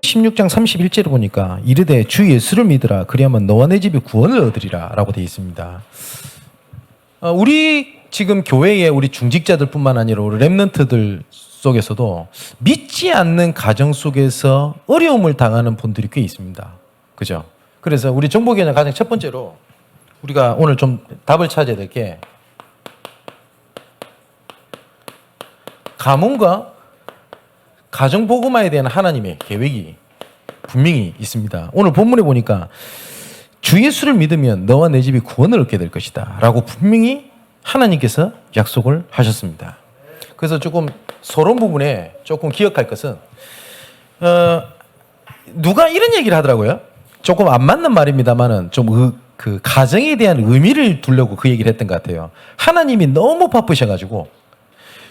(16장 31절을) 보니까 이르되 주 예수를 믿으라 그리하면 너와 내 집이 구원을 얻으리라 라고 되어 있습니다. 우리 지금 교회의 우리 중직자들 뿐만 아니라 우리 렘넌트들 속에서도 믿지 않는 가정 속에서 어려움을 당하는 분들이 꽤 있습니다. 그죠? 그래서 우리 정복이는 가장 첫 번째로 우리가 오늘 좀 답을 찾아야 될 게, 가문과 가정복음화에 대한 하나님의 계획이 분명히 있습니다. 오늘 본문에 보니까 주 예수를 믿으면 너와 내 집이 구원을 얻게 될 것이다 라고 분명히 하나님께서 약속을 하셨습니다. 그래서 조금 서론 부분에 조금 기억할 것은, 누가 이런 얘기를 하더라고요. 조금 안 맞는 말입니다만은 좀 그 가정에 대한 의미를 두려고 그 얘기를 했던 것 같아요. 하나님이 너무 바쁘셔가지고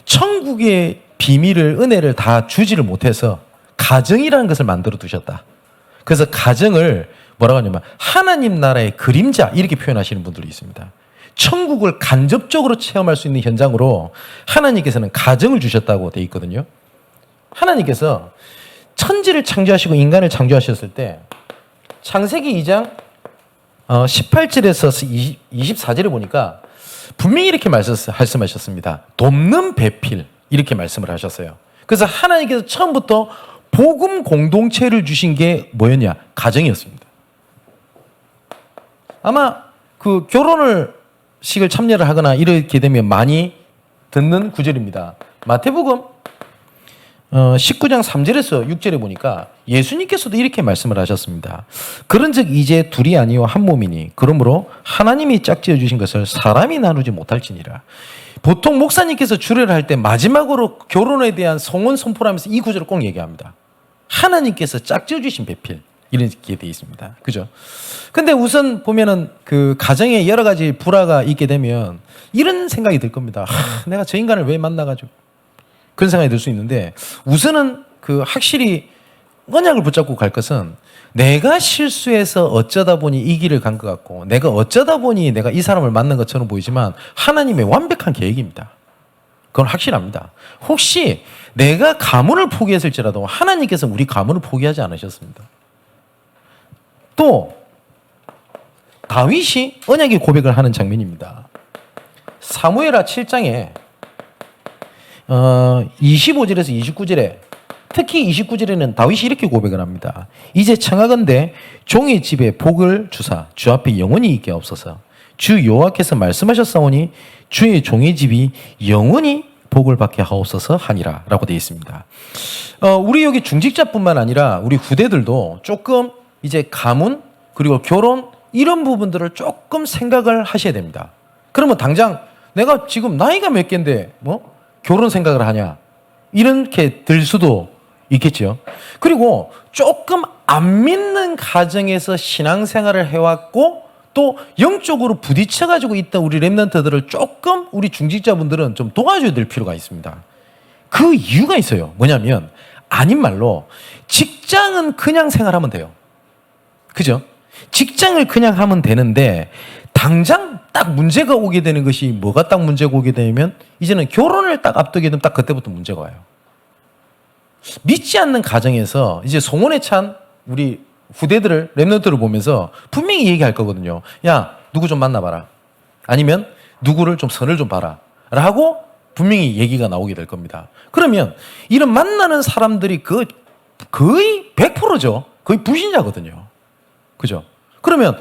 천국의 비밀을, 은혜를 다 주지를 못해서 가정이라는 것을 만들어 두셨다. 그래서 가정을 뭐라고 하냐면 하나님 나라의 그림자 이렇게 표현하시는 분들이 있습니다. 천국을 간접적으로 체험할 수 있는 현장으로 하나님께서는 가정을 주셨다고 되어 있거든요. 하나님께서 천지를 창조하시고 인간을 창조하셨을 때 창세기 2장 18절에서 24절을 보니까 분명히 이렇게 말씀하셨습니다. 돕는 배필 이렇게 말씀을 하셨어요. 그래서 하나님께서 처음부터 복음 공동체를 주신 게 뭐였냐? 가정이었습니다. 아마 그 결혼을 식을 참여를 하거나 이렇게 되면 많이 듣는 구절입니다. 마태복음 19장 3절에서 6절에 보니까 예수님께서도 이렇게 말씀을 하셨습니다. 그런즉 이제 둘이 아니요 한 몸이니 그러므로 하나님이 짝지어 주신 것을 사람이 나누지 못할지니라. 보통 목사님께서 주례를 할 때 마지막으로 결혼에 대한 성원 선포를 하면서 이 구절을 꼭 얘기합니다. 하나님께서 짝지어 주신 배필 이렇게 되어 있습니다. 그죠? 근데 우선 보면은 그 가정에 여러 가지 불화가 있게 되면 이런 생각이 들 겁니다. 내가 저 인간을 왜 만나가지고, 그런 생각이 들 수 있는데, 우선은 그 확실히 언약을 붙잡고 갈 것은 내가 실수해서 어쩌다 보니 이 길을 간 것 같고, 내가 어쩌다 보니 내가 이 사람을 만난 것처럼 보이지만 하나님의 완벽한 계획입니다. 그건 확실합니다. 혹시 내가 가문을 포기했을지라도 하나님께서 우리 가문을 포기하지 않으셨습니다. 또 다윗이 언약의 고백을 하는 장면입니다. 사무엘하 7장에 25절에서 29절에, 특히 29절에는 다윗이 이렇게 고백을 합니다. 이제 청하건대 종의 집에 복을 주사 주 앞에 영원히 있게 없어서 주 여호와께서 말씀하셨사오니 주의 종의 집이 영원히 복을 받게 하옵소서 하니라 라고 되어 있습니다. 우리 여기 중직자뿐만 아니라 우리 후대들도 조금 이제 가문 그리고 결혼 이런 부분들을 조금 생각을 하셔야 됩니다. 그러면 당장 내가 지금 나이가 몇 개인데 뭐 결혼 생각을 하냐 이렇게 들 수도 있겠죠. 그리고 조금 안 믿는 가정에서 신앙생활을 해왔고 또 영적으로 부딪혀가지고 있던 우리 렘넌트들을 조금 우리 중직자분들은 좀 도와줘야 될 필요가 있습니다. 그 이유가 있어요. 뭐냐면 아닌 말로 직장은 그냥 생활하면 돼요. 그죠? 직장을 그냥 하면 되는데 당장 딱 문제가 오게 되는 것이 뭐가 딱 문제가 오게 되면 이제는 결혼을 딱 앞두게 되면 딱 그때부터 문제가 와요. 믿지 않는 가정에서 이제 소문에 찬 우리 후대들을, 렘넌트를 보면서 분명히 얘기할 거거든요. 야, 누구 좀 만나봐라. 아니면 누구를 좀 선을 좀 봐라. 라고 분명히 얘기가 나오게 될 겁니다. 그러면 이런 만나는 사람들이 거의 100%죠. 거의 불신자거든요. 그죠? 그러면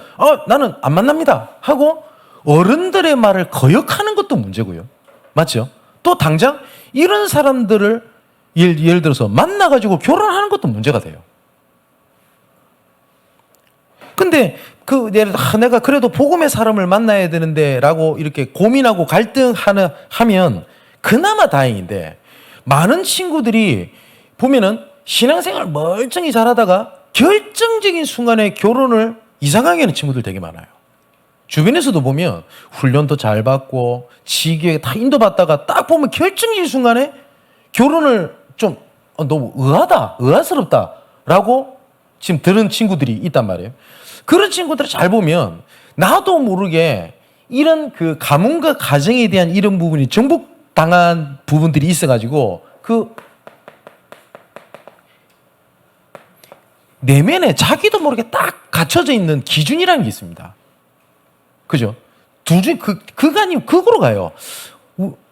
나는 안 만납니다 하고 어른들의 말을 거역하는 것도 문제고요. 맞죠? 또 당장 이런 사람들을 예를 들어서 만나가지고 결혼하는 것도 문제가 돼요. 근데 내가 그래도 복음의 사람을 만나야 되는데 라고 이렇게 고민하고 갈등하면 그나마 다행인데, 많은 친구들이 보면은 신앙생활 멀쩡히 잘하다가 결정적인 순간에 결혼을 이상하게 하는 친구들 되게 많아요. 주변에서도 보면 훈련도 잘 받고 지기에 다 인도받다가 딱 보면 결정적인 순간에 결혼을 좀 너무 의아스럽다 라고 지금 들은 친구들이 있단 말이에요. 그런 친구들을 잘 보면 나도 모르게 이런 그 가문과 가정에 대한 이런 부분이 전부 당한 부분들이 있어가지고 그 내면에 자기도 모르게 딱 갇혀져 있는 기준이라는 게 있습니다. 그죠? 둘 중에 그가 아니면 극으로 가요.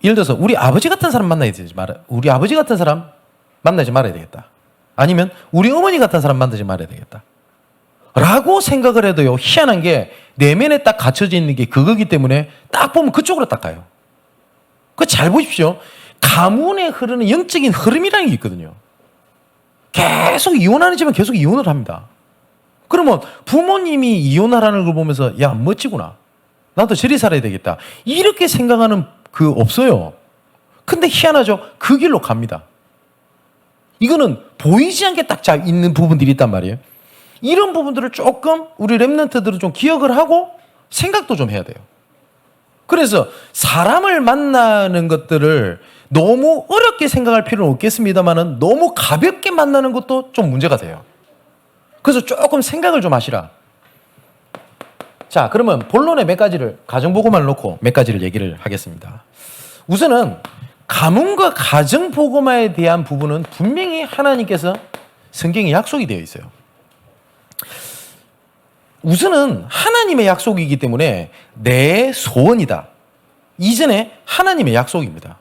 예를 들어서 우리 아버지 같은 사람 만나야 되지 말아. 우리 아버지 같은 사람 만나지 말아야 되겠다. 아니면 우리 어머니 같은 사람 만나지 말아야 되겠다. 라고 생각을 해도요, 희한한 게 내면에 딱 갇혀져 있는 게 그거기 때문에 딱 보면 그쪽으로 딱 가요. 그거 잘 보십시오. 가문에 흐르는 영적인 흐름이라는 게 있거든요. 계속 이혼하는 집은 계속 이혼을 합니다. 그러면 부모님이 이혼하라는 걸 보면서 야, 멋지구나. 나도 저리 살아야 되겠다. 이렇게 생각하는 그 없어요. 근데 희한하죠. 그 길로 갑니다. 이거는 보이지 않게 딱 잘 있는 부분들이 있단 말이에요. 이런 부분들을 조금 우리 랩런트들은 좀 기억을 하고 생각도 좀 해야 돼요. 그래서 사람을 만나는 것들을 너무 어렵게 생각할 필요는 없겠습니다만은 너무 가볍게 만나는 것도 좀 문제가 돼요. 그래서 조금 생각을 좀 하시라. 자, 그러면 본론의 몇 가지를, 가정보고만 놓고 몇 가지를 얘기를 하겠습니다. 우선은 가문과 가정보고마에 대한 부분은 분명히 하나님께서 성경에 약속이 되어 있어요. 우선은 하나님의 약속이기 때문에 내 소원이다. 이전에 하나님의 약속입니다.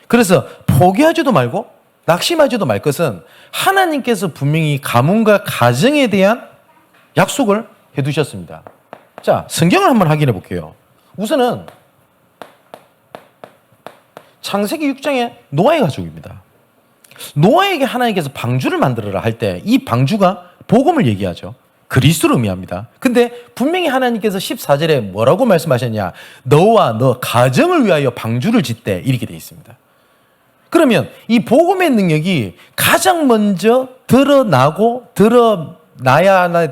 그래서 포기하지도 말고 낙심하지도 말 것은 하나님께서 분명히 가문과 가정에 대한 약속을 해두셨습니다. 자, 성경을 한번 확인해 볼게요. 우선은 창세기 6장의 노아의 가족입니다. 노아에게 하나님께서 방주를 만들어라 할 때 이 방주가 복음을 얘기하죠. 그리스도를 의미합니다. 근데 분명히 하나님께서 14절에 뭐라고 말씀하셨냐? 너와 너 가정을 위하여 방주를 짓되 이렇게 되어 있습니다. 그러면 이 복음의 능력이 가장 먼저 드러나야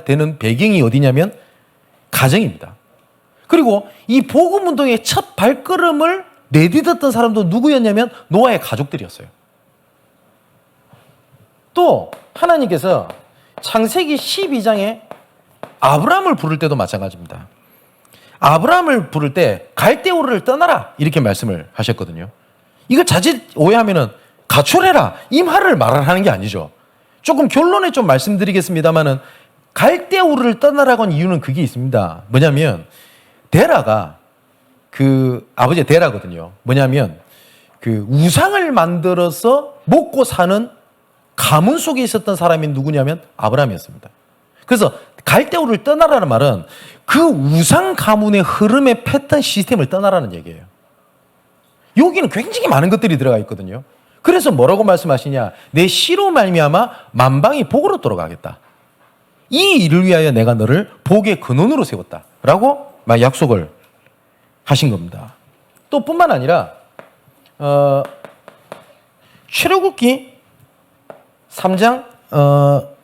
되는 배경이 어디냐면 가정입니다. 그리고 이 복음 운동의 첫 발걸음을 내딛었던 사람도 누구였냐면 노아의 가족들이었어요. 또 하나님께서 창세기 12장에 아브라함을 부를 때도 마찬가지입니다. 아브라함을 부를 때 갈대우르를 떠나라 이렇게 말씀을 하셨거든요. 이거 자칫 오해하면은 가출해라 이 말을 말하는 게 아니죠. 조금 결론에 좀 말씀드리겠습니다만은 갈대우르를 떠나라고 한 이유는 그게 있습니다. 뭐냐면 데라가 그 아버지의 데라거든요. 뭐냐면 그 우상을 만들어서 먹고 사는 가문 속에 있었던 사람이 누구냐면 아브라함이었습니다. 그래서 갈대우를 떠나라는 말은 그 우상 가문의 흐름의 패턴 시스템을 떠나라는 얘기예요. 여기는 굉장히 많은 것들이 들어가 있거든요. 그래서 뭐라고 말씀하시냐? 내 씨로 말미암아 만방이 복으로 돌아가겠다. 이 일을 위하여 내가 너를 복의 근원으로 세웠다라고 약속을 하신 겁니다. 또 뿐만 아니라 출애굽기 3장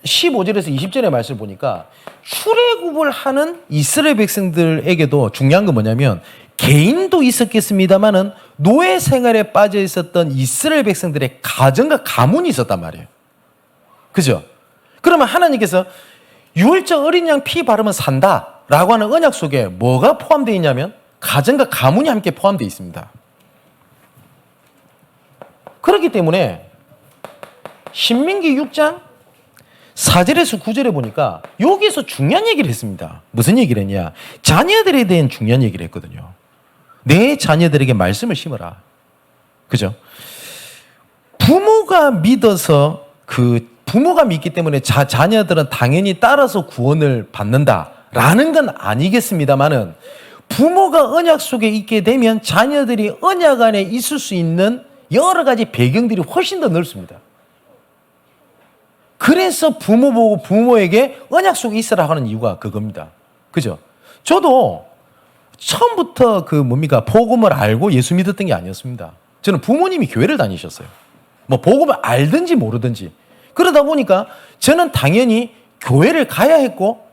15절에서 20절의 말씀을 보니까 출애굽을 하는 이스라엘 백성들에게도 중요한 건 뭐냐면 개인도 있었겠습니다만은 노예 생활에 빠져 있었던 이스라엘 백성들의 가정과 가문이 있었단 말이에요. 그죠? 그러면 하나님께서 유월절 어린 양 피 바르면 산다라고 하는 언약 속에 뭐가 포함되어 있냐면 가정과 가문이 함께 포함되어 있습니다. 그렇기 때문에 신민기 6장 4절에서 9절에 보니까 여기서 중요한 얘기를 했습니다. 무슨 얘기를 했냐? 자녀들에 대한 중요한 얘기를 했거든요. 내 자녀들에게 말씀을 심어라. 그죠? 부모가 믿어서 부모가 믿기 때문에 자녀들은 당연히 따라서 구원을 받는다라는 건 아니겠습니다만은 부모가 언약 속에 있게 되면 자녀들이 언약 안에 있을 수 있는 여러 가지 배경들이 훨씬 더 넓습니다. 그래서 부모 보고 부모에게 언약 속에 있으라 하는 이유가 그겁니다. 그죠? 저도 처음부터 복음을 알고 예수 믿었던 게 아니었습니다. 저는 부모님이 교회를 다니셨어요. 뭐 복음을 알든지 모르든지. 그러다 보니까 저는 당연히 교회를 가야 했고,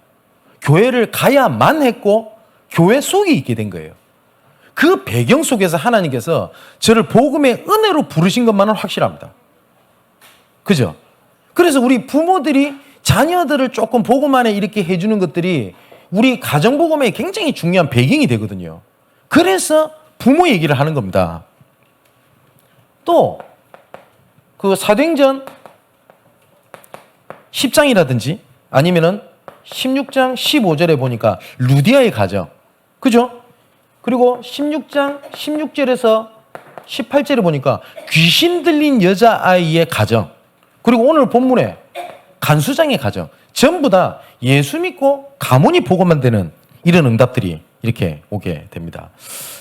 교회를 가야만 했고, 교회 속에 있게 된 거예요. 그 배경 속에서 하나님께서 저를 복음의 은혜로 부르신 것만은 확실합니다. 그죠? 그래서 우리 부모들이 자녀들을 조금 복음 안에 이렇게 해주는 것들이 우리 가정복음에 굉장히 중요한 배경이 되거든요. 그래서 부모 얘기를 하는 겁니다. 또 그 사도행전 10장이라든지 아니면은 16장 15절에 보니까 루디아의 가정, 그죠? 그리고 16장 16절에서 18절에 보니까 귀신 들린 여자아이의 가정, 그리고 오늘 본문에 간수장의 가정, 전부 다 예수 믿고 가문이 복음만 되는 이런 응답들이 이렇게 오게 됩니다.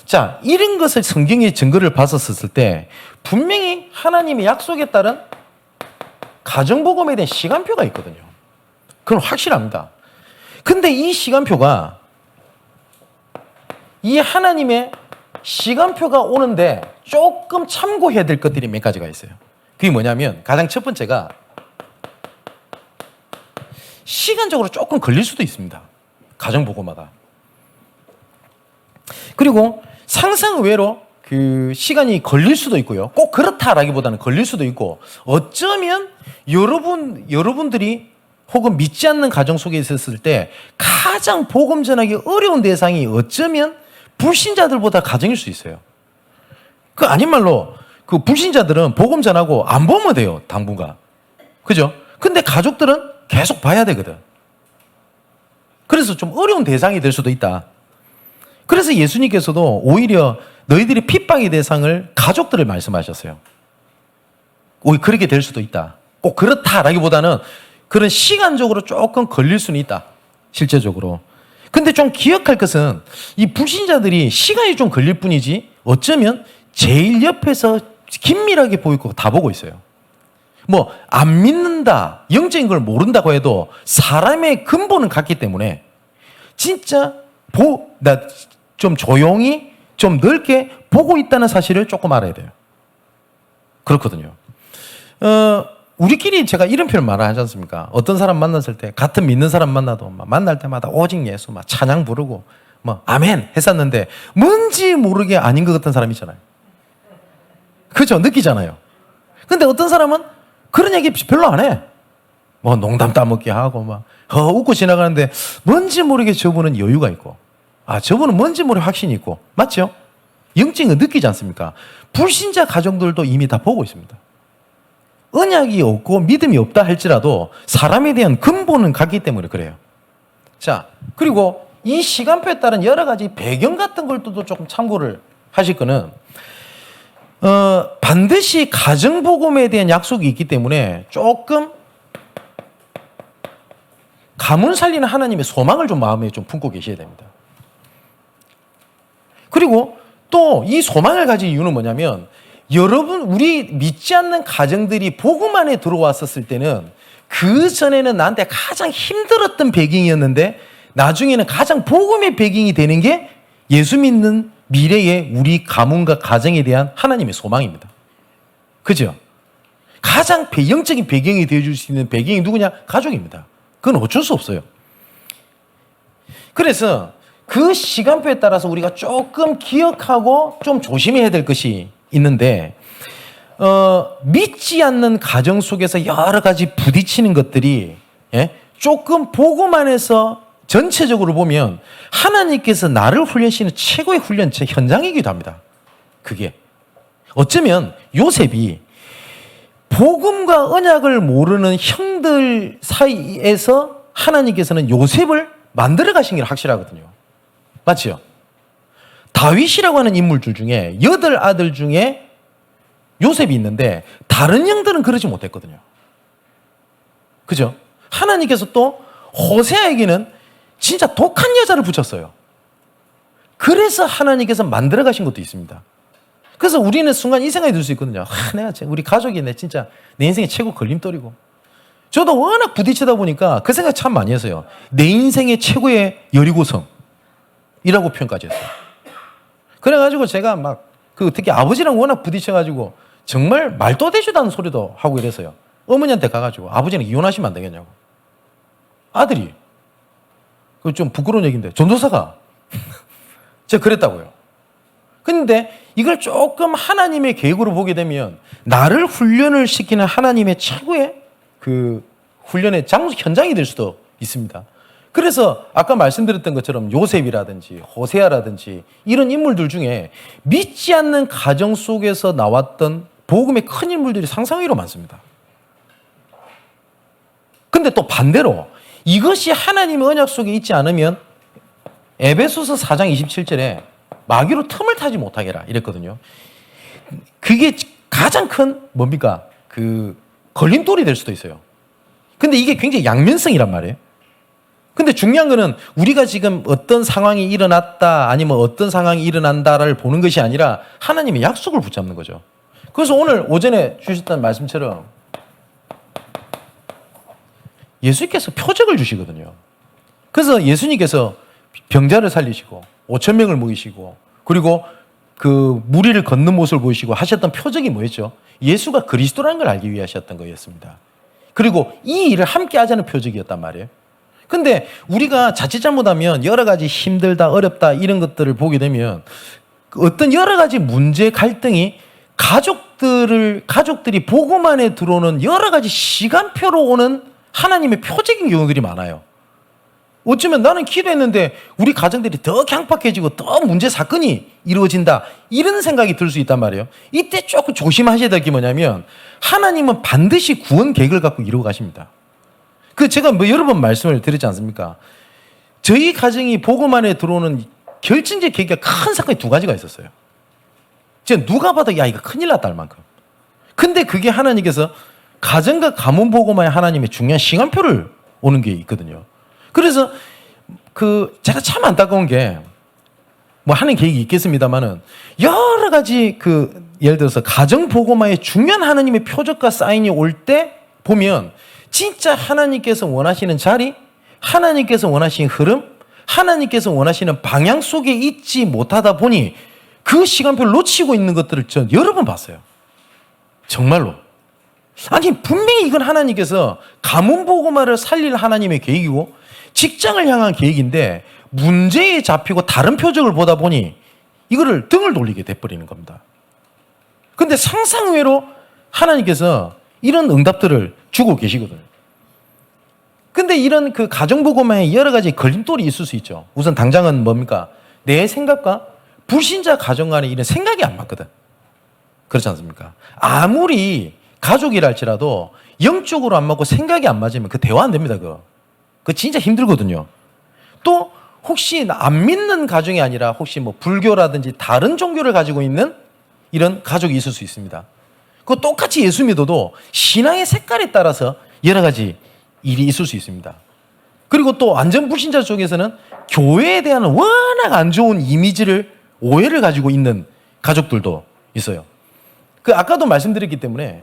자, 이런 것을 성경의 증거를 봤었을 때 분명히 하나님의 약속에 따른 가정복음에 대한 시간표가 있거든요. 그건 확실합니다. 근데 이 시간표가, 이 하나님의 시간표가 오는데 조금 참고해야 될 것들이 몇 가지가 있어요. 그게 뭐냐면 가장 첫 번째가 시간적으로 조금 걸릴 수도 있습니다. 가정복음화가. 그리고 상상 의외로 그 시간이 걸릴 수도 있고요. 꼭 그렇다라기보다는 걸릴 수도 있고, 어쩌면 여러분들이 혹은 믿지 않는 가정 속에 있었을 때 가장 복음 전하기 어려운 대상이 어쩌면 불신자들보다 가정일 수 있어요. 그 아닌 말로 그 불신자들은 복음 전하고 안 보면 돼요, 당분간. 그죠? 근데 가족들은 계속 봐야 되거든. 그래서 좀 어려운 대상이 될 수도 있다. 그래서 예수님께서도 오히려 너희들이 핍박의 대상을 가족들을 말씀하셨어요. 오히려 그렇게 될 수도 있다. 꼭 그렇다라기보다는 그런 시간적으로 조금 걸릴 수는 있다. 실제적으로. 근데 좀 기억할 것은 이 불신자들이 시간이 좀 걸릴 뿐이지 어쩌면 제일 옆에서 긴밀하게 보이고 다 보고 있어요. 뭐 안 믿는다, 영적인 걸 모른다고 해도 사람의 근본은 같기 때문에 진짜 나 좀 조용히 좀 넓게 보고 있다는 사실을 조금 알아야 돼요. 그렇거든요. 우리끼리 제가 이런 표현 말하지 않습니까? 어떤 사람 만났을 때 같은 믿는 사람 만나도 만날 때마다 오직 예수 막 찬양 부르고 뭐 아멘 했었는데 뭔지 모르게 아닌 것 같은 사람 있잖아요. 그죠? 느끼잖아요. 근데 어떤 사람은 그런 얘기 별로 안 해. 뭐 농담 따먹기 하고 막 웃고 지나가는데 뭔지 모르게 저분은 여유가 있고, 저분은 뭔지 모르게 확신이 있고, 맞죠? 영적인 거 느끼지 않습니까? 불신자 가정들도 이미 다 보고 있습니다. 언약이 없고 믿음이 없다 할지라도 사람에 대한 근본은 같기 때문에 그래요. 자, 그리고 이 시간표에 따른 여러 가지 배경 같은 것들도 조금 참고를 하실 거는, 반드시 가정복음에 대한 약속이 있기 때문에 조금 가문 살리는 하나님의 소망을 좀 마음에 좀 품고 계셔야 됩니다. 그리고 또 이 소망을 가진 이유는 뭐냐면, 여러분, 우리 믿지 않는 가정들이 복음 안에 들어왔었을 때는 그 전에는 나한테 가장 힘들었던 배경이었는데 나중에는 가장 복음의 배경이 되는 게 예수 믿는 미래의 우리 가문과 가정에 대한 하나님의 소망입니다. 그죠? 가장 영적인 배경이 되어줄 수 있는 배경이 누구냐? 가족입니다. 그건 어쩔 수 없어요. 그래서 그 시간표에 따라서 우리가 조금 기억하고 좀 조심해야 될 것이 있는데, 믿지 않는 가정 속에서 여러 가지 부딪히는 것들이, 조금 복음 안에서 전체적으로 보면 하나님께서 나를 훈련시키는 최고의 훈련 현장이기도 합니다. 그게 어쩌면 요셉이 복음과 언약을 모르는 형들 사이에서 하나님께서는 요셉을 만들어 가신 게 확실하거든요. 맞죠? 다윗이라고 하는 인물들 중에 8아들 중에 요셉이 있는데 다른 형들은 그러지 못했거든요. 그죠? 하나님께서 또 호세아에게는 진짜 독한 여자를 붙였어요. 그래서 하나님께서 만들어 가신 것도 있습니다. 그래서 우리는 순간 이 생각이 들 수 있거든요. 우리 가족이 진짜 내 인생의 최고 걸림돌이고. 저도 워낙 부딪히다 보니까 그 생각 참 많이 했어요. 내 인생의 최고의 여리고성이라고 표현까지 했어요. 그래가지고 제가 특히 아버지랑 워낙 부딪혀가지고 정말 말도 되지도 않은 소리도 하고 이래서요. 어머니한테 가가지고 아버지는 이혼하시면 안 되겠냐고. 아들이. 그 좀 부끄러운 얘기인데 전도사가 제가 그랬다고요. 근데 이걸 조금 하나님의 계획으로 보게 되면 나를 훈련을 시키는 하나님의 최고의 그 훈련의 현장이 될 수도 있습니다. 그래서 아까 말씀드렸던 것처럼 요셉이라든지 호세아라든지 이런 인물들 중에 믿지 않는 가정 속에서 나왔던 복음의 큰 인물들이 상상 외로 많습니다. 근데 또 반대로 이것이 하나님의 언약 속에 있지 않으면 에베소서 4장 27절에 마귀로 틈을 타지 못하게 해라 이랬거든요. 그게 가장 큰 뭡니까? 그 걸림돌이 될 수도 있어요. 근데 이게 굉장히 양면성이란 말이에요. 근데 중요한 거는 우리가 지금 어떤 상황이 일어났다 아니면 어떤 상황이 일어난다를 보는 것이 아니라 하나님의 약속을 붙잡는 거죠. 그래서 오늘 오전에 주셨던 말씀처럼 예수님께서 표적을 주시거든요. 그래서 예수님께서 병자를 살리시고 5천 명을 모이시고 그리고 그 무리를 걷는 모습을 보이시고 하셨던 표적이 뭐였죠? 예수가 그리스도라는 걸 알기 위해 하셨던 거였습니다. 그리고 이 일을 함께 하자는 표적이었단 말이에요. 근데 우리가 자칫 잘못하면 여러 가지 힘들다, 어렵다 이런 것들을 보게 되면 어떤 여러 가지 문제, 갈등이 가족들이 복음 안에 들어오는 여러 가지 시간표로 오는 하나님의 표적인 경우들이 많아요. 어쩌면 나는 기도했는데 우리 가정들이 더 강팍해지고 더 문제 사건이 이루어진다 이런 생각이 들 수 있단 말이에요. 이때 조금 조심하셔야 될 게 뭐냐면 하나님은 반드시 구원 계획을 갖고 이루어 가십니다. 그 제가 뭐 여러 번 말씀을 드렸지 않습니까? 저희 가정이 복음 안에 들어오는 결정적 계기가 큰 사건이 두 가지가 있었어요. 진짜 누가 봐도 야 이거 큰일 났다 할 만큼. 근데 그게 하나님께서 가정과 가문 복음화의 하나님의 중요한 시간표를 오는 게 있거든요. 그래서 그 제가 참 안타까운 게 뭐 하는 계획이 있겠습니다만은 여러 가지 그 예를 들어서 가정 복음화의 중요한 하나님의 표적과 사인이 올 때 보면 진짜 하나님께서 원하시는 자리, 하나님께서 원하시는 흐름, 하나님께서 원하시는 방향 속에 있지 못하다 보니 그 시간표를 놓치고 있는 것들을 전 여러 번 봤어요. 정말로. 아니 분명히 이건 하나님께서 가문 복음화를 살릴 하나님의 계획이고 직장을 향한 계획인데 문제에 잡히고 다른 표적을 보다 보니 이거를 등을 돌리게 돼버리는 겁니다. 근데 상상외로 하나님께서 이런 응답들을 주고 계시거든요. 근데 이런 그 가정복음에 여러 가지 걸림돌이 있을 수 있죠. 우선 당장은 뭡니까? 내 생각과 불신자 가정 간에 이런 생각이 안 맞거든. 그렇지 않습니까? 아무리 가족이라 할지라도 영적으로 안 맞고 생각이 안 맞으면 그 대화 안 됩니다. 그거 진짜 힘들거든요. 또 혹시 안 믿는 가정이 아니라 혹시 뭐 불교라든지 다른 종교를 가지고 있는 이런 가족이 있을 수 있습니다. 그 똑같이 예수 믿어도 신앙의 색깔에 따라서 여러 가지 일이 있을 수 있습니다. 그리고 또 완전 불신자 쪽에서는 교회에 대한 워낙 안 좋은 이미지를 오해를 가지고 있는 가족들도 있어요. 그 아까도 말씀드렸기 때문에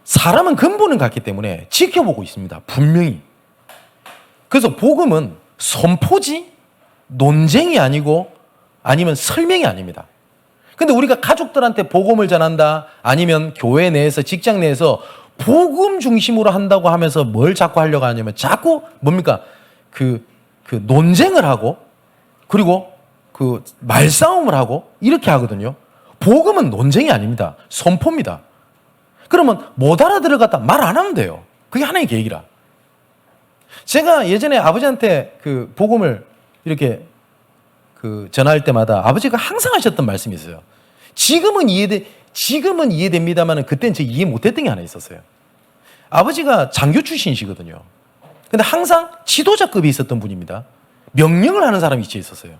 사람은 근본은 같기 때문에 지켜보고 있습니다. 분명히. 그래서 복음은 선포지, 논쟁이 아니고 아니면 설명이 아닙니다. 근데 우리가 가족들한테 복음을 전한다 아니면 교회 내에서 직장 내에서 복음 중심으로 한다고 하면서 뭘 자꾸 하려고 하냐면 자꾸 뭡니까? 그 논쟁을 하고 그리고 그 말싸움을 하고 이렇게 하거든요. 복음은 논쟁이 아닙니다. 선포입니다. 그러면 못 알아들어갔다 말 안 하면 돼요. 그게 하나의 계획이라. 제가 예전에 아버지한테 그 복음을 이렇게 그 전할 때마다 아버지가 항상 하셨던 말씀이 있어요. 지금은 이해됩니다만 그때는 제가 이해 못했던 게 하나 있었어요. 아버지가 장교 출신이시거든요. 근데 항상 지도자급이 있었던 분입니다. 명령을 하는 사람이 있지 있었어요.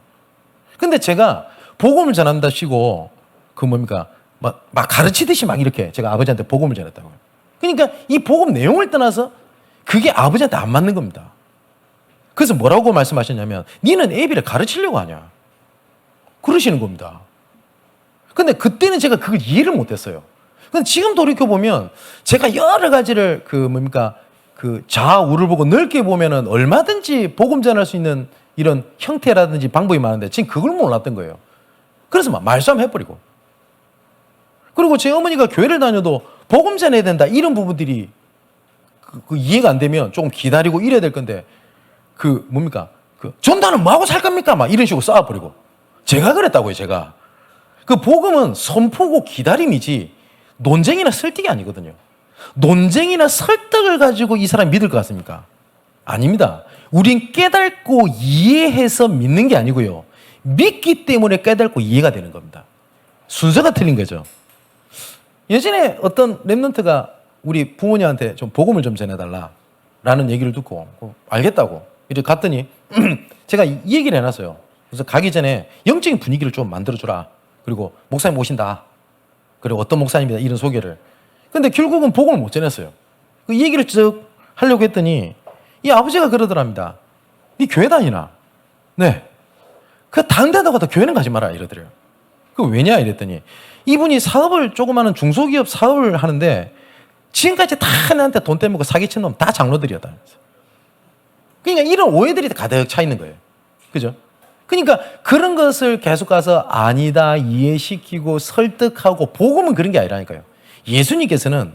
근데 제가 복음을 전한다 시고 그 뭡니까 막 가르치듯이 막 이렇게 제가 아버지한테 복음을 전했다고요. 그러니까 이 복음 내용을 떠나서 그게 아버지한테 안 맞는 겁니다. 그래서 뭐라고 말씀하셨냐면 니는 애비를 가르치려고 하냐 그러시는 겁니다. 근데 그때는 제가 그걸 이해를 못했어요. 근데 지금 돌이켜보면 제가 여러 가지를 그 좌우를 보고 넓게 보면은 얼마든지 복음 전할 수 있는 이런 형태라든지 방법이 많은데 지금 그걸 몰랐던 거예요. 그래서 막 말싸움 해버리고. 그리고 제 어머니가 교회를 다녀도 복음 전해야 된다 이런 부분들이 그 이해가 안 되면 조금 기다리고 이래야 될 건데 전도는 뭐하고 살 겁니까? 막 이런 식으로 싸워버리고. 제가 그랬다고요, 제가. 그 복음은 선포고 기다림이지 논쟁이나 설득이 아니거든요. 논쟁이나 설득을 가지고 이 사람이 믿을 것 같습니까? 아닙니다. 우린 깨닫고 이해해서 믿는 게 아니고요. 믿기 때문에 깨닫고 이해가 되는 겁니다. 순서가 틀린 거죠. 예전에 어떤 랩런트가 우리 부모님한테 좀 복음을 좀 전해달라라는 얘기를 듣고 알겠다고 이렇게 갔더니 제가 이 얘기를 해놨어요. 그래서 가기 전에 영적인 분위기를 좀 만들어주라. 그리고 목사님 오신다. 그리고 어떤 목사님이다. 이런 소개를. 근데 결국은 복음을 못 전했어요. 그 얘기를 쭉 하려고 했더니 이 아버지가 그러더랍니다. 네 교회 다니나? 네. 그 당대다가 더 교회는 가지 마라 이러더래요. 그 왜냐 이랬더니 이분이 사업을 조그마한 중소기업 사업을 하는데 지금까지 다 나한테 돈 떼먹고 사기친 놈 다 장로들이었다. 그러니까 이런 오해들이 가득 차 있는 거예요. 그죠? 그러니까 그런 것을 계속 가서 아니다 이해시키고 설득하고 복음은 그런 게 아니라니까요. 예수님께서는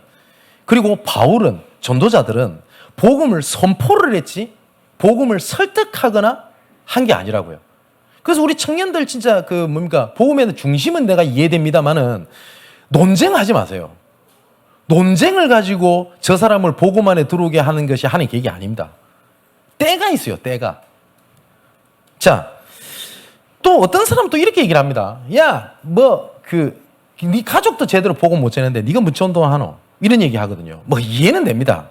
그리고 바울은 전도자들은 복음을 선포를 했지 복음을 설득하거나 한 게 아니라고요. 그래서 우리 청년들 진짜 그 뭡니까 복음의 중심은 내가 이해됩니다만은 논쟁하지 마세요. 논쟁을 가지고 저 사람을 복음 안에 들어오게 하는 것이 하나님 계획이 아닙니다. 때가 있어요. 때가. 자, 또 어떤 사람은 또 이렇게 얘기를 합니다. 야, 네 가족도 제대로 복음 못 전했는데 네가 무슨 운동하노? 이런 얘기 하거든요. 뭐 이해는 됩니다.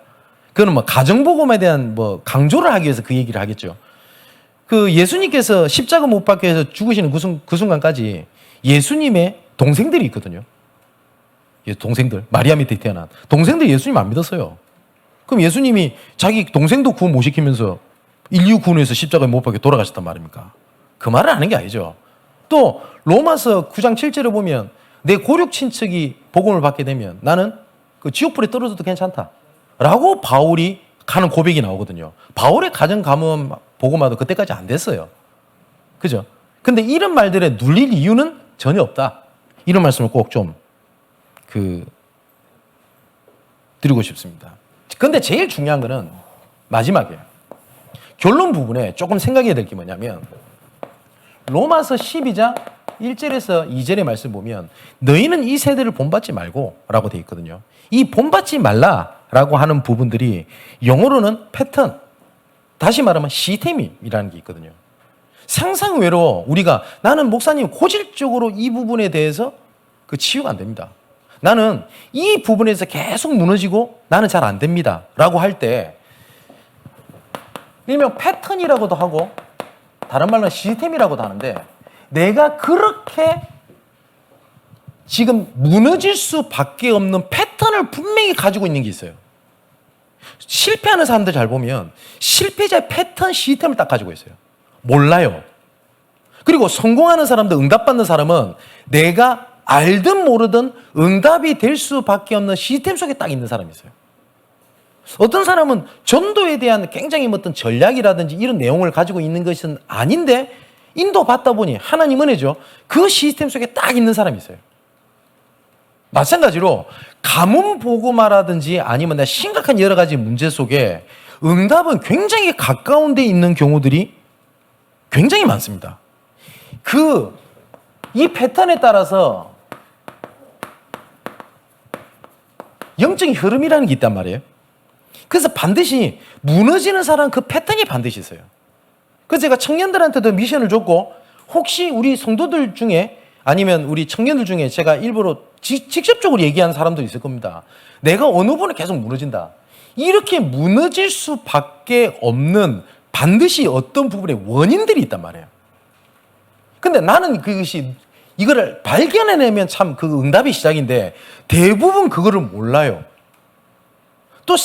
그거는 뭐 가정복음에 대한 뭐 강조를 하기 위해서 그 얘기를 하겠죠. 그 예수님께서 십자가 못 박혀 해서 죽으시는 그 순간까지 예수님의 동생들이 있거든요. 동생들, 마리아 밑에 태어난 동생들 예수님 안 믿었어요. 그럼 예수님이 자기 동생도 구원 못 시키면서 인류 구원해서 십자가에 못 박혀 돌아가셨단 말입니까? 그 말을 하는 게 아니죠. 또 로마서 9장 7절에 보면 내 고륙 친척이 복음을 받게 되면 나는 그 지옥불에 떨어져도 괜찮다 라고 바울이 하는 고백이 나오거든요. 바울의 가정 가문 복음화도 그때까지 안 됐어요. 그죠? 근데 이런 말들에 눌릴 이유는 전혀 없다. 이런 말씀을 꼭 좀 드리고 싶습니다. 근데 제일 중요한 거는 마지막이에요. 결론 부분에 조금 생각해야 될 게 뭐냐면 로마서 12장 1절에서 2절의 말씀 보면 너희는 이 세대를 본받지 말고 라고 되어 있거든요. 이 본받지 말라라고 하는 부분들이 영어로는 패턴, 다시 말하면 시스템이라는 게 있거든요. 상상외로 우리가 나는 목사님 고질적으로 이 부분에 대해서 그 치유가 안 됩니다. 나는 이 부분에서 계속 무너지고 나는 잘 안 됩니다. 라고 할 때 일명 패턴이라고도 하고 다른 말로 시스템이라고도 하는데 내가 그렇게 지금 무너질 수밖에 없는 패턴을 분명히 가지고 있는 게 있어요. 실패하는 사람들 잘 보면 실패자의 패턴 시스템을 딱 가지고 있어요. 몰라요. 그리고 성공하는 사람들, 응답받는 사람은 내가 알든 모르든 응답이 될 수밖에 없는 시스템 속에 딱 있는 사람이 있어요. 어떤 사람은 전도에 대한 굉장히 어떤 전략이라든지 이런 내용을 가지고 있는 것은 아닌데 인도받다 보니 하나님 은혜죠. 그 시스템 속에 딱 있는 사람이 있어요. 마찬가지로 가문 복음화라든지 아니면 심각한 여러 가지 문제 속에 응답은 굉장히 가까운 데 있는 경우들이 굉장히 많습니다. 이 패턴에 따라서 영적인 흐름이라는 게 있단 말이에요. 그래서 반드시 무너지는 사람 그 패턴이 반드시 있어요. 그래서 제가 청년들한테도 미션을 줬고 혹시 우리 성도들 중에 아니면 우리 청년들 중에 제가 일부러 직접적으로 얘기하는 사람도 있을 겁니다. 내가 어느 부분에 계속 무너진다. 이렇게 무너질 수밖에 없는 반드시 어떤 부분에 원인들이 있단 말이에요. 근데 나는 그것이 이거를 발견해내면 참 그 응답이 시작인데 대부분 그거를 몰라요. 또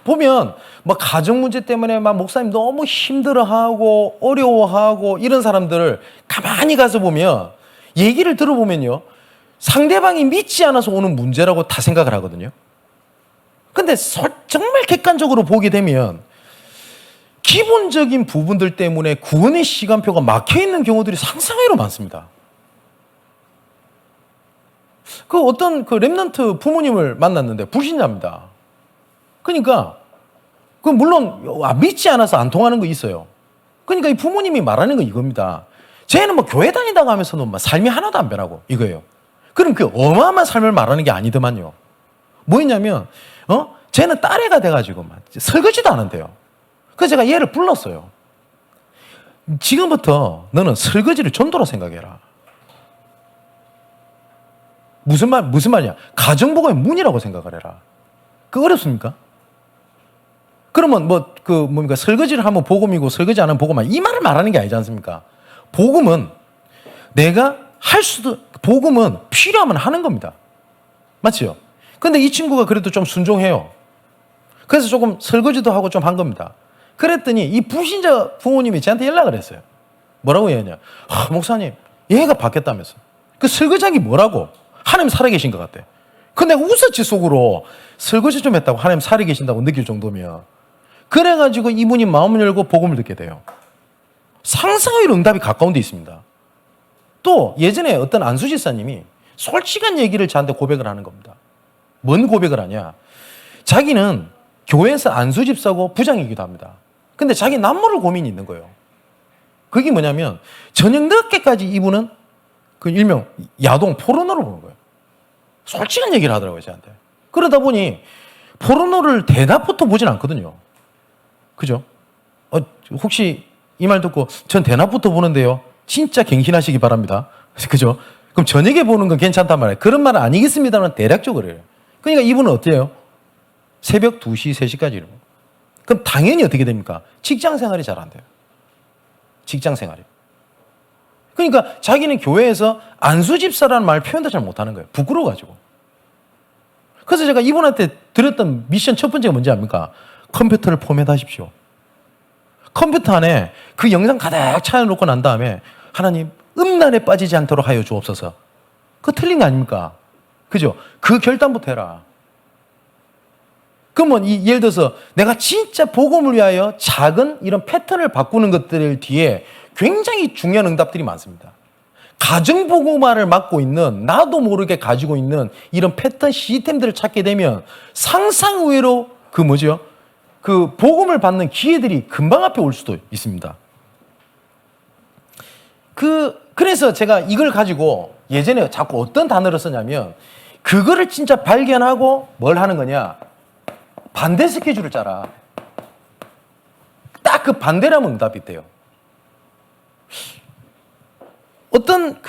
보면 뭐 가정 문제 때문에 막 목사님 너무 힘들어하고 어려워하고 이런 사람들을 가만히 가서 보면 얘기를 들어보면요. 상대방이 믿지 않아서 오는 문제라고 다 생각을 하거든요. 근데 정말 객관적으로 보게 되면 기본적인 부분들 때문에 구원의 시간표가 막혀있는 경우들이 상상외로 많습니다. 어떤 랩런트 부모님을 만났는데 불신자입니다. 그러니까 물론 믿지 않아서 안 통하는 거 있어요. 그러니까 이 부모님이 말하는 건 이겁니다. 쟤는 뭐 교회 다닌다고 하면서는 삶이 하나도 안 변하고 이거예요. 그럼 그 어마어마한 삶을 말하는 게 아니더만요. 뭐였냐면 쟤는 딸애가 돼가지고 설거지도 안 한대요. 그래서 제가 얘를 불렀어요. 지금부터 너는 설거지를 전도로 생각해라. 무슨 말이냐? 가정복음의 문이라고 생각을 해라. 그 어렵습니까? 그러면 뭡니까? 설거지를 하면 복음이고 설거지 안 하면 복음 아니 이 말을 말하는 게 아니지 않습니까? 복음은 내가 복음은 필요하면 하는 겁니다. 맞죠? 근데 이 친구가 그래도 좀 순종해요. 그래서 조금 설거지도 하고 좀 한 겁니다. 그랬더니 이 불신자 부모님이 저한테 연락을 했어요. 뭐라고 얘기하냐? 목사님, 얘가 바뀌었다면서. 그 설거지하기 뭐라고? 하나님 살아계신 것 같대. 근데 내가 웃었지 속으로. 설거지 좀 했다고 하나님 살아계신다고 느낄 정도면. 그래가지고 이분이 마음을 열고 복음을 듣게 돼요. 상상외로 응답이 가까운 데 있습니다. 또 예전에 어떤 안수 집사님이 솔직한 얘기를 저한테 고백을 하는 겁니다. 뭔 고백을 하냐? 자기는 교회에서 안수 집사고 부장이기도 합니다. 근데 자기 남모를 고민이 있는 거예요. 그게 뭐냐면 저녁 늦게까지 이분은 그 일명 야동 포르노를 보는 거예요. 솔직한 얘기를 하더라고요, 저한테. 그러다 보니 포르노를 대낮부터 보진 않거든요. 그죠? 혹시 이 말 듣고 전 대낮부터 보는데요. 진짜 갱신하시기 바랍니다. 그죠? 그럼 저녁에 보는 건 괜찮단 말이에요. 그런 말은 아니겠습니다만 대략적으로 해요. 그러니까 이분은 어때요? 새벽 2시, 3시까지 이러고. 그럼 당연히 어떻게 됩니까? 직장 생활이 잘 안 돼요. 직장 생활이. 그러니까 자기는 교회에서 안수집사라는 말 표현도 잘 못하는 거예요. 부끄러워가지고. 그래서 제가 이분한테 드렸던 미션 첫 번째가 뭔지 압니까? 컴퓨터를 포맷하십시오. 컴퓨터 안에 그 영상 가득 차려놓고 난 다음에 하나님 음란에 빠지지 않도록 하여 주옵소서. 그거 틀린 거 아닙니까? 그죠? 그 결단부터 해라. 그러면 예를 들어서 내가 진짜 복음을 위하여 작은 이런 패턴을 바꾸는 것들 뒤에 굉장히 중요한 응답들이 많습니다. 가정복음화를 맡고 있는 나도 모르게 가지고 있는 이런 패턴 시스템들을 찾게 되면 상상 의외로 그 복음을 받는 기회들이 금방 앞에 올 수도 있습니다. 그래서 제가 이걸 가지고 예전에 자꾸 어떤 단어를 쓰냐면 그거를 진짜 발견하고 뭘 하는 거냐? 반대 스케줄을 짜라. 딱 그 반대라면 응답이 있대요. 어떤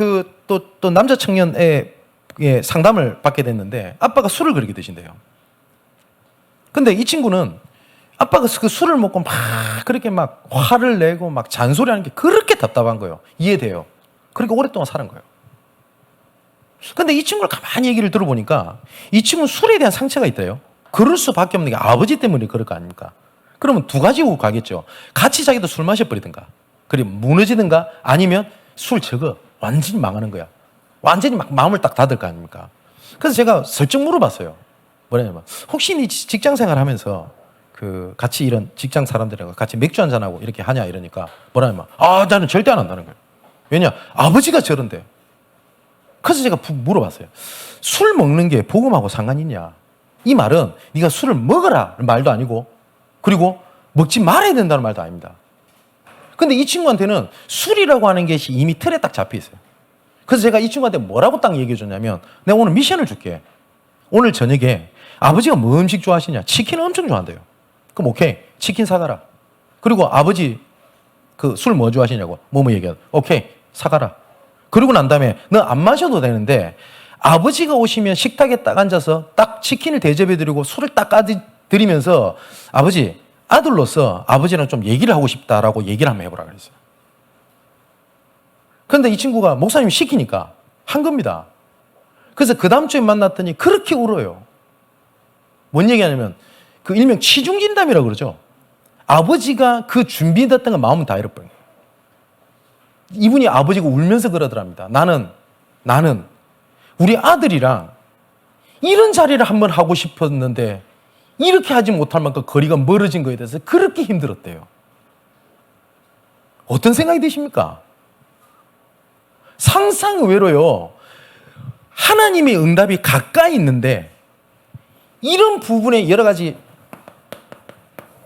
또 남자 청년의 상담을 받게 됐는데 아빠가 술을 그렇게 드신대요. 근데 이 친구는 아빠가 그 술을 먹고 막 그렇게 막 화를 내고 막 잔소리하는 게 그렇게 답답한 거예요. 이해돼요. 그렇게 오랫동안 사는 거예요. 근데 이 친구를 가만히 얘기를 들어보니까 이 친구는 술에 대한 상처가 있대요. 그럴 수밖에 없는 게 아버지 때문에 그럴 거 아닙니까? 그러면 두 가지고 가겠죠. 같이 자기도 술 마셔버리든가 그리고 무너지든가 아니면 술 저거 완전히 망하는 거야. 완전히 막 마음을 딱 닫을 거 아닙니까? 그래서 제가 슬쩍 물어봤어요. 뭐냐면 혹시 네 직장 생활하면서 그 같이 이런 직장 사람들하고 같이 맥주 한잔하고 이렇게 하냐 이러니까 뭐라면 나는 절대 안 한다는 거예요. 왜냐? 아버지가 저런데. 그래서 제가 물어봤어요. 술 먹는 게 복음하고 상관이 있냐? 이 말은 네가 술을 먹어라 말도 아니고 그리고 먹지 말아야 된다는 말도 아닙니다. 근데 이 친구한테는 술이라고 하는 것이 이미 틀에 딱 잡혀 있어요. 그래서 제가 이 친구한테 뭐라고 딱 얘기해 줬냐면 내가 오늘 미션을 줄게. 오늘 저녁에 아버지가 뭐 음식 좋아하시냐? 치킨을 엄청 좋아한대요. 그럼 오케이. 치킨 사가라. 그리고 아버지 그 술 뭐 좋아하시냐고. 뭐 얘기하고. 오케이. 사가라. 그러고 난 다음에 너 안 마셔도 되는데 아버지가 오시면 식탁에 딱 앉아서 딱 치킨을 대접해드리고 술을 딱 까드리면서 아버지 아들로서 아버지랑 좀 얘기를 하고 싶다라고 얘기를 한번 해보라 그랬어요. 그런데 이 친구가 목사님이 시키니까 한 겁니다. 그래서 그 다음 주에 만났더니 그렇게 울어요. 뭔 얘기하냐면 그 일명 치중진담이라고 그러죠. 아버지가 그 준비됐던 거 마음은 다 잃어버린 거예요. 이분이 아버지가 울면서 그러더랍니다. 나는 우리 아들이랑 이런 자리를 한번 하고 싶었는데 이렇게 하지 못할 만큼 거리가 멀어진 거에 대해서 그렇게 힘들었대요. 어떤 생각이 드십니까? 상상 의외로요. 하나님의 응답이 가까이 있는데 이런 부분에 여러 가지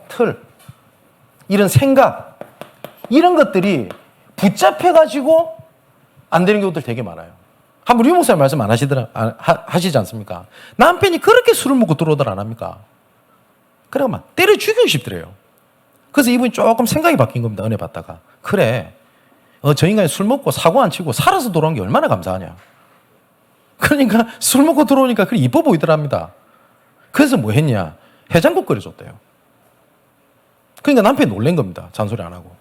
틀, 이런 생각, 이런 것들이 붙잡혀가지고 안 되는 경우들 되게 많아요. 한번 류 목사님 말씀 안 하시지 않습니까? 남편이 그렇게 술을 먹고 들어오들 안 합니까? 그래가 막 때려 죽이고 싶더래요. 그래서 이분이 조금 생각이 바뀐 겁니다. 은혜 받다가. 그래. 저 인간이 술 먹고 사고 안 치고 살아서 돌아온 게 얼마나 감사하냐. 그러니까 술 먹고 들어오니까 그래 이뻐 보이더랍니다. 그래서 뭐 했냐? 해장국 끓여줬대요. 그러니까 남편이 놀란 겁니다. 잔소리 안 하고.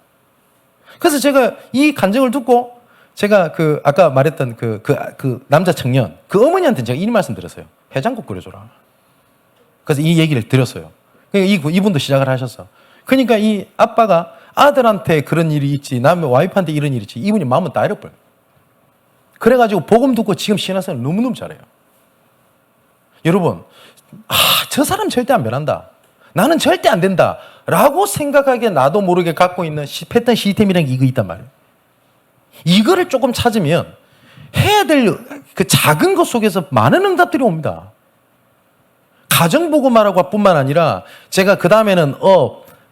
그래서 제가 이 간증을 듣고 제가 그 아까 말했던 그 남자 청년 그 어머니한테 제가 이 말씀 드렸어요. 해장국 끓여줘라. 그래서 이 얘기를 드렸어요. 그러니까 이분도 시작을 하셨어. 그러니까 이 아빠가 아들한테 그런 일이 있지, 남의 와이프한테 이런 일이 있지, 이분이 마음은 따일어버려. 그래가지고 복음 듣고 지금 신앙생활 너무너무 잘해요. 여러분, 저 사람 절대 안 변한다. 나는 절대 안 된다. 라고 생각하기에 나도 모르게 갖고 있는 패턴 시스템이라는 게 이거 있단 말이에요. 이거를 조금 찾으면 해야 될 그 작은 것 속에서 많은 응답들이 옵니다. 가정보고말하고 뿐만 아니라 제가 그 다음에는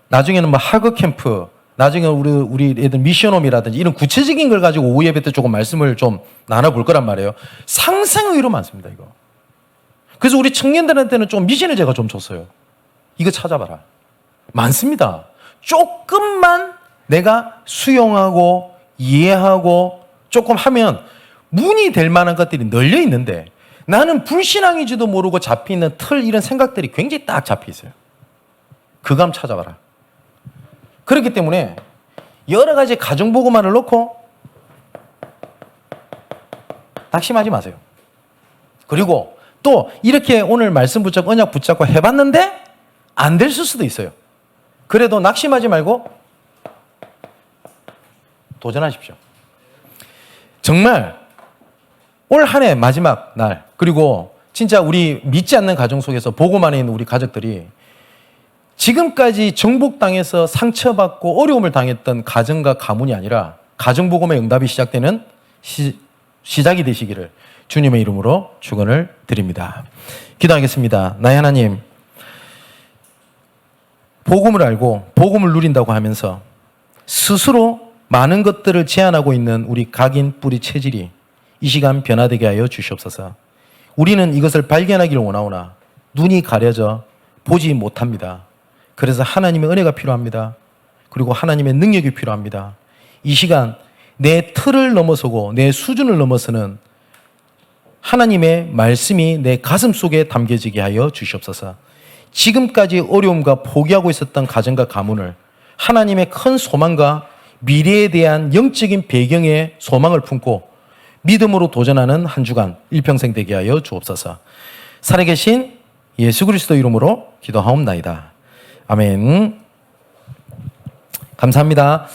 나중에는 뭐 학업 캠프, 나중에 우리 애들 미션홈이라든지 이런 구체적인 걸 가지고 오후 예배 때 조금 말씀을 좀 나눠볼 거란 말이에요. 상상의로 많습니다, 이거. 그래서 우리 청년들한테는 좀 미션을 제가 좀 줬어요. 이거 찾아봐라. 많습니다. 조금만 내가 수용하고 이해하고 조금 하면 문이 될 만한 것들이 널려 있는데 나는 불신앙인지도 모르고 잡혀있는 틀 이런 생각들이 굉장히 딱 잡혀 있어요. 그거 한번 찾아봐라. 그렇기 때문에 여러 가지 가정보고만을 놓고 낙심하지 마세요. 그리고 또 이렇게 오늘 말씀 붙잡고 언약 붙잡고 해봤는데 안 될 수도 있어요. 그래도 낙심하지 말고 도전하십시오. 정말 올 한 해 마지막 날 그리고 진짜 우리 믿지 않는 가정 속에서 보고만 있는 우리 가족들이 지금까지 정복당해서 상처받고 어려움을 당했던 가정과 가문이 아니라 가정복음의 응답이 시작되는 시작이 되시기를 주님의 이름으로 축원을 드립니다. 기도하겠습니다. 나의 하나님, 복음을 알고 복음을 누린다고 하면서 스스로 많은 것들을 제한하고 있는 우리 각인 뿌리 체질이 이 시간 변화되게 하여 주시옵소서. 우리는 이것을 발견하기를 원하오나 눈이 가려져 보지 못합니다. 그래서 하나님의 은혜가 필요합니다. 그리고 하나님의 능력이 필요합니다. 이 시간 내 틀을 넘어서고 내 수준을 넘어서는 하나님의 말씀이 내 가슴 속에 담겨지게 하여 주시옵소서. 지금까지 어려움과 포기하고 있었던 가정과 가문을 하나님의 큰 소망과 미래에 대한 영적인 배경에 소망을 품고 믿음으로 도전하는 한 주간 일평생 되게 하여 주옵소서. 살아계신 예수 그리스도 이름으로 기도하옵나이다. 아멘. 감사합니다.